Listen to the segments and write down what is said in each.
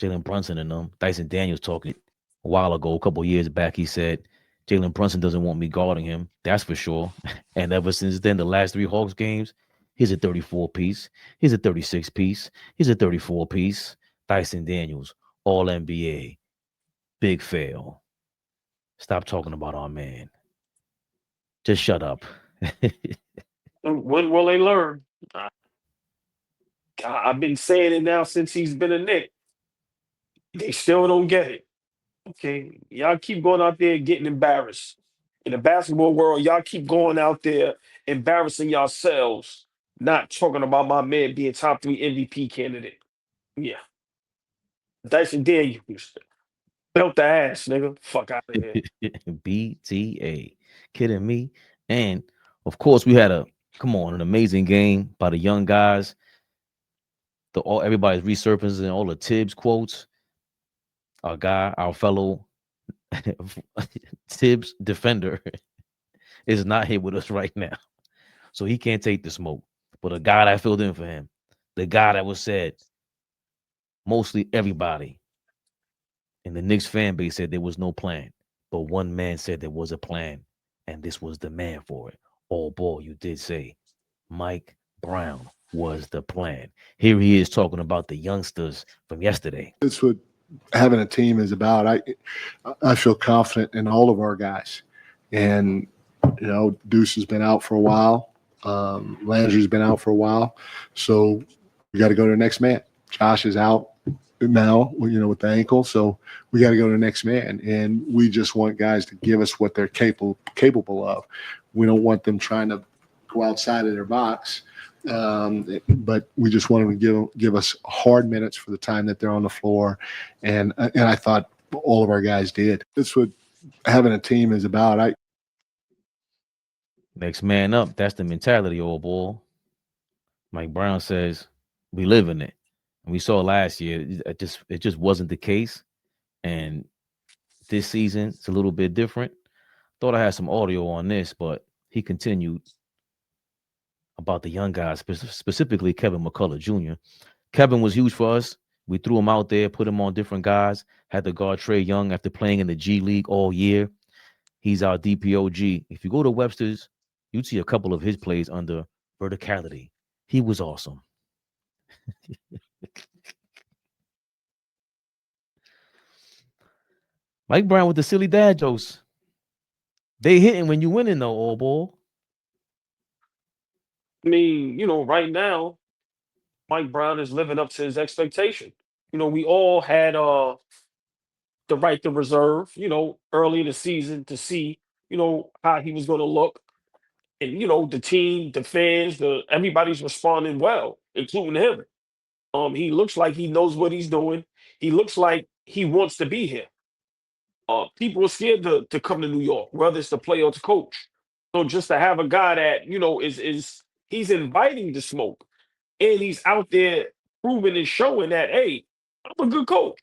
Jalen Brunson and them. Dyson Daniels talking a while ago, a couple years back. He said Jalen Brunson doesn't want me guarding him. That's for sure. And ever since then, the last three Hawks games, he's a 34 piece. He's a 36 piece. He's a 34 piece. Dyson Daniels, All NBA, big fail. Stop talking about our man. Just shut up. When will they learn? I, I've been saying it now since he's been a Knick. They still don't get it. Okay, y'all keep going out there getting embarrassed. In the basketball world, y'all keep going out there embarrassing yourselves, not talking about my man being top three MVP candidate. Yeah, Dyson Daniels belt the ass, nigga. Fuck out of here. BTA. Kidding me? And of course, we had an amazing game by the young guys. Everybody's resurfacing all the Thibs quotes. Our fellow Thibs defender is not here with us right now. So he can't take the smoke. But a guy that filled in for him, the guy that was said, mostly everybody in the Knicks fan base said there was no plan. But one man said there was a plan, and this was the man for it. AllBall, you did say Mike Brown was the plan. Here he is talking about the youngsters from yesterday. That's what having a team is about. I feel confident in all of our guys, and Deuce has been out for a while. Landry's been out for a while, so we got to go to the next man. Josh is out now, with the ankle, so we got to go to the next man. And we just want guys to give us what they're capable of. We don't want them trying to go outside of their box. But we just want them to give us hard minutes for the time that they're on the floor, and I thought all of our guys did. That's what having a team is about. Next man up. That's the mentality, AllBall. Mike Brown says we live in it, and we saw last year it just wasn't the case, and this season it's a little bit different. Thought I had some audio on this, but he continued about the young guys, specifically Kevin McCullar Jr. Kevin was huge for us. We threw him out there, put him on different guys, had to guard Trae Young after playing in the G League all year. He's our DPOG. If you go to Webster's, you'd see a couple of his plays under verticality. He was awesome. Mike Brown with the silly dad jokes. They hitting when you winning though, AllBall. I mean, right now, Mike Brown is living up to his expectation. We all had the right to reserve, early in the season to see, how he was going to look. And, the team, the fans, everybody's responding well, including him. He looks like he knows what he's doing. He looks like he wants to be here. People are scared to come to New York, whether it's to play or to coach. So just to have a guy that, is he's inviting the smoke, and he's out there proving and showing that, hey, I'm a good coach.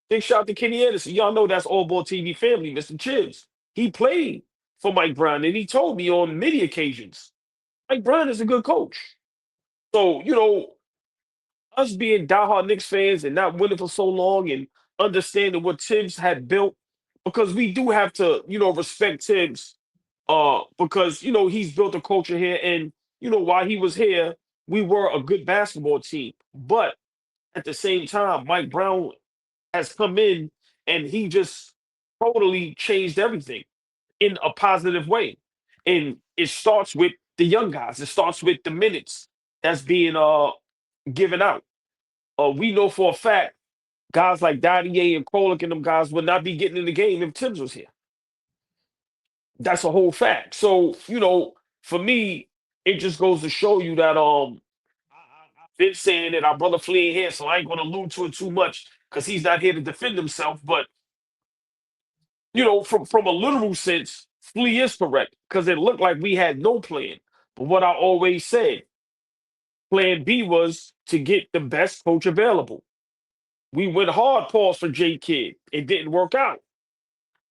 Big shout out to Kenny Anderson. Y'all know that's AllBall TV family, Mr. Chibs. He played for Mike Brown, and he told me on many occasions, Mike Brown is a good coach. So, us being diehard Knicks fans and not winning for so long and understanding what Thibs had built, because we do have to, respect Thibs, because, he's built a culture here. And, while he was here, we were a good basketball team. But at the same time, Mike Brown has come in and he just totally changed everything in a positive way. And it starts with the young guys. It starts with the minutes that's being given out. We know for a fact guys like Dadier and Krolik and them guys would not be getting in the game if Thibs was here. That's a whole fact. So, for me, it just goes to show you that I've been saying that our brother Flea ain't here, so I ain't gonna allude to it too much because he's not here to defend himself. But from a literal sense, Flea is correct because it looked like we had no plan. But what I always said, plan B was to get the best coach available. We went hard pause for J Kidd. It didn't work out.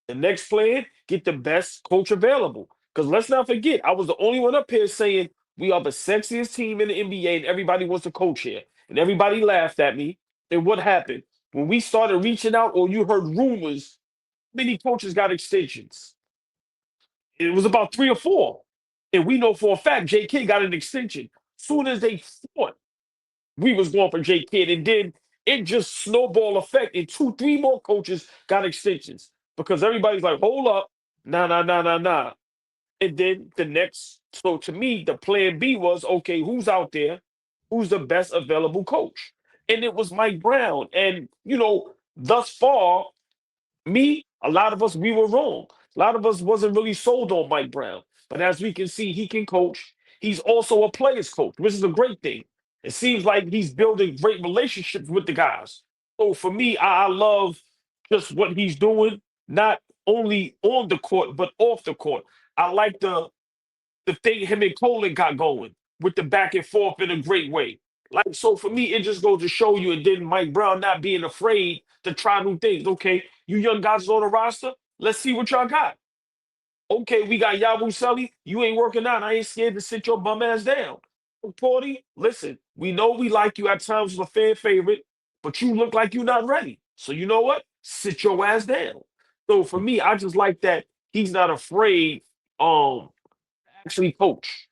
The next plan, get the best coach available. Because let's not forget, I was the only one up here saying we are the sexiest team in the NBA and everybody wants to coach here. And everybody laughed at me. And what happened? when we started reaching out or you heard rumors, many coaches got extensions. It was about 3 or 4. And we know for a fact JK got an extension. Soon as they thought we was going for JK, and then it just snowball effect. And 2, 3 more coaches got extensions because everybody's like, hold up, nah, nah, nah, nah, nah. And then the next, so to me, the plan B was okay, who's out there? Who's the best available coach? And it was Mike Brown. And, thus far, a lot of us, we were wrong. A lot of us wasn't really sold on Mike Brown. But as we can see, he can coach. He's also a player's coach, which is a great thing. It seems like he's building great relationships with the guys. So for me, I love just what he's doing, not only on the court, but off the court. I like the thing him and Colin got going with the back and forth in a great way. Like, so for me, it just goes to show you, and then Mike Brown not being afraid to try new things. Okay, you young guys on the roster, let's see what y'all got. Okay, we got Yabu Selly. You ain't working out. I ain't scared to sit your bum ass down. Porty, listen, we know we like you at times as a fan favorite, but you look like you're not ready. So you know what? Sit your ass down. So for me, I just like that he's not afraid actually coach.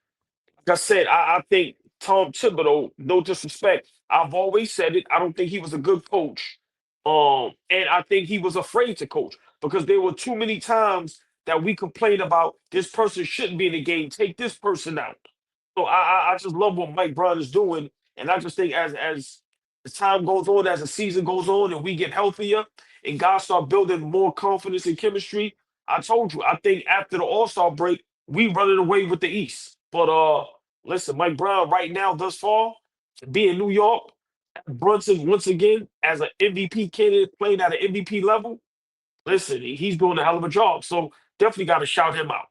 Like I said, I think Tom Thibodeau, no disrespect, I've always said it. I don't think he was a good coach. And I think he was afraid to coach because there were too many times that we complained about this person shouldn't be in the game. Take this person out. So I just love what Mike Brown is doing, and I just think as time goes on, as the season goes on, and we get healthier, and guys start building more confidence and chemistry. I told you, I think after the All Star break, we running away with the East. But listen, Mike Brown right now, thus far, to be in New York, Brunson once again as an MVP candidate playing at an MVP level. Listen, he's doing a hell of a job. So definitely got to shout him out.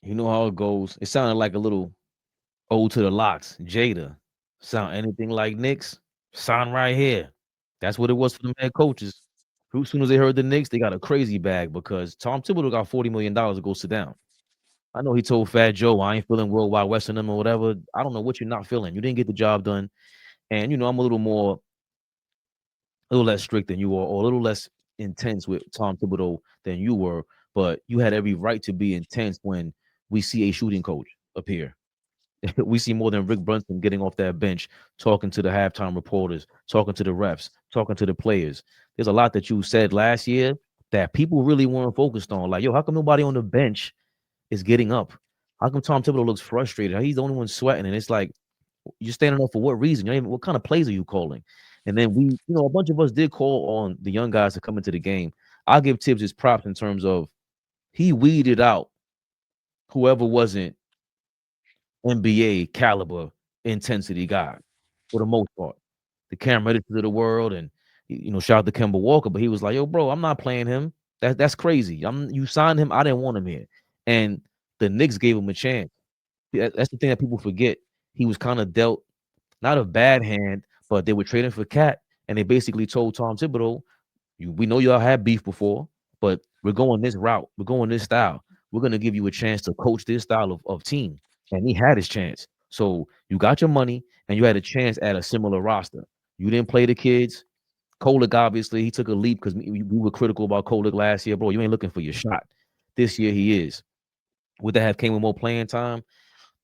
You know how it goes. It sounded like a little ode to the locks. Jada. Sound anything like Knicks? Sign right here. That's what it was for the head coaches. As soon as they heard the Knicks, they got a crazy bag because Tom Thibodeau got $40 million to go sit down. I know he told Fat Joe, I ain't feeling Worldwide Western them or whatever. I don't know what you're not feeling. You didn't get the job done. And, I'm a little less strict than you are, or a little less intense with Tom Thibodeau than you were. But you had every right to be intense when we see a shooting coach appear. We see more than Rick Brunson getting off that bench, talking to the halftime reporters, talking to the refs, talking to the players. There's a lot that you said last year that people really weren't focused on. Like, yo, how come nobody on the bench is getting up? How come Tom Thibodeau looks frustrated? He's the only one sweating. And it's like, you're standing up for what reason? What kind of plays are you calling? And then a bunch of us did call on the young guys to come into the game. I'll give Thibs his props in terms of he weeded out whoever wasn't NBA caliber intensity guy for the most part. The Cam Redditors of the world, and shout out to Kemba Walker, but he was like, "Yo, bro, I'm not playing him. That's crazy. You signed him. I didn't want him here." And the Knicks gave him a chance. That's the thing that people forget. He was kind of dealt not a bad hand, but they were trading for Cat, and they basically told Tom Thibodeau, "We know y'all had beef before, but we're going this route. We're going this style. We're gonna give you a chance to coach this style of team." And he had his chance. So you got your money, and you had a chance at a similar roster. You didn't play the kids. Kolek, obviously, he took a leap because we were critical about Kolek last year, bro. You ain't looking for your shot. This year he is. Would that have came with more playing time?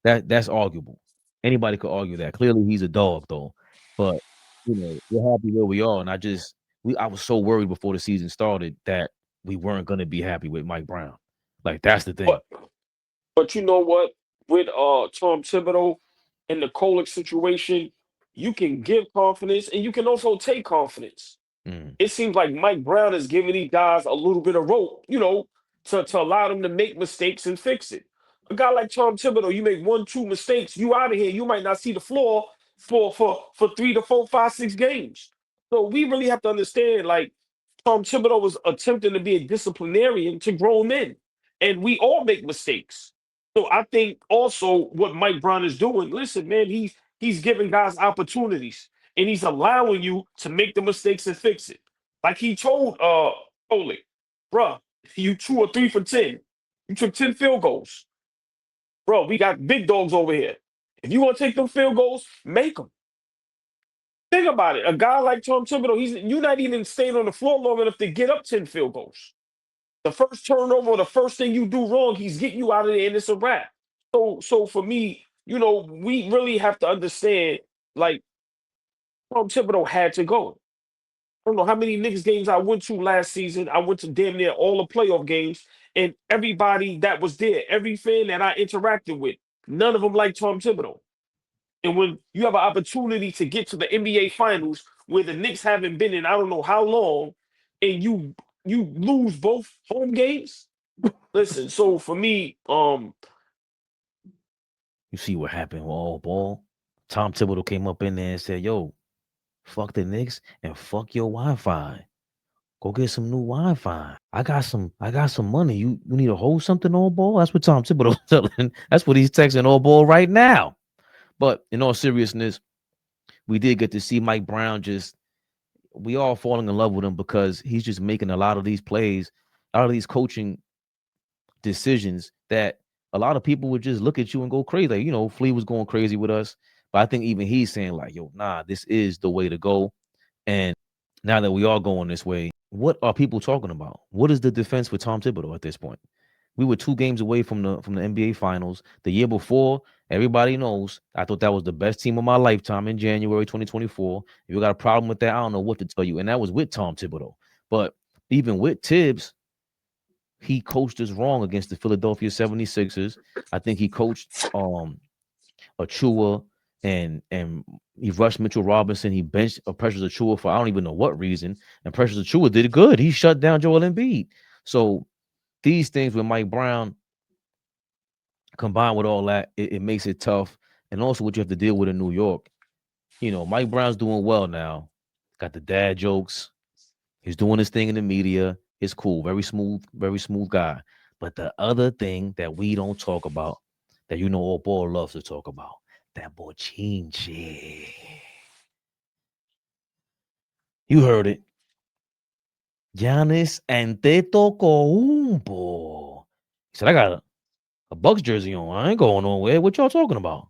That's arguable. Anybody could argue that. Clearly, he's a dog, though. But we're happy where we are, and I was so worried before the season started that we weren't gonna be happy with Mike Brown. Like that's the thing. But you know what? With Tom Thibodeau and the Kolek situation, you can give confidence and you can also take confidence. Mm. It seems like Mike Brown is giving these guys a little bit of rope, to allow them to make mistakes and fix it. A guy like Tom Thibodeau, you make 1, 2 mistakes, you out of here. You might not see the floor for 3 to 4, 5, 6 games. So we really have to understand, like Tom Thibodeau was attempting to be a disciplinarian to grown men, and we all make mistakes. So I think also what Mike Brown is doing. Listen, man, he's giving guys opportunities, and he's allowing you to make the mistakes and fix it. Like he told Ole, bruh, you 2 or 3 for 10. You took 10 field goals. Bro, we got big dogs over here. If you want to take them field goals, make them. Think about it. A guy like Tom Thibodeau, you're not even staying on the floor long enough to get up 10 field goals. The first turnover, the first thing you do wrong, he's getting you out of there, and it's a wrap. So for me, we really have to understand, like, Tom Thibodeau had to go. I don't know how many Knicks games I went to last season. I went to damn near all the playoff games, and everybody that was there, every fan that I interacted with, none of them liked Tom Thibodeau. And when you have an opportunity to get to the NBA Finals, where the Knicks haven't been in I don't know how long, and you lose both home games. Listen, so for me, You see what happened with AllBall? Tom Thibodeau came up in there and said, "Yo, fuck the Knicks and fuck your Wi-Fi. Go get some new Wi-Fi. I got some money. You need to hold something AllBall?" That's what Tom Thibodeau telling. That's what he's texting AllBall right now. But in all seriousness, we did get to see Mike Brown we all falling in love with him because he's just making a lot of these plays, a lot of these coaching decisions that a lot of people would just look at you and go crazy. Like, Flea was going crazy with us, but I think even he's saying like, "Yo, nah, this is the way to go." And now that we are going this way, what are people talking about? What is the defense for Tom Thibodeau at this point? We were 2 games away from the NBA Finals. The year before, everybody knows, I thought that was the best team of my lifetime in January 2024. If you got a problem with that, I don't know what to tell you. And that was with Tom Thibodeau. But even with Thibs, he coached us wrong against the Philadelphia 76ers. I think he coached Achua and he rushed Mitchell Robinson. He benched Precious Achua for I don't even know what reason. And Precious Achua did good. He shut down Joel Embiid. So these things with Mike Brown, combined with all that, it makes it tough. And also what you have to deal with in New York. Mike Brown's doing well now. Got the dad jokes. He's doing his thing in the media. It's cool. Very smooth guy. But the other thing that we don't talk about, that AllBall loves to talk about, that boy Chinche. You heard it. Giannis Antetokounmpo. He said, "I got a Bucks jersey on. I ain't going nowhere. What y'all talking about?"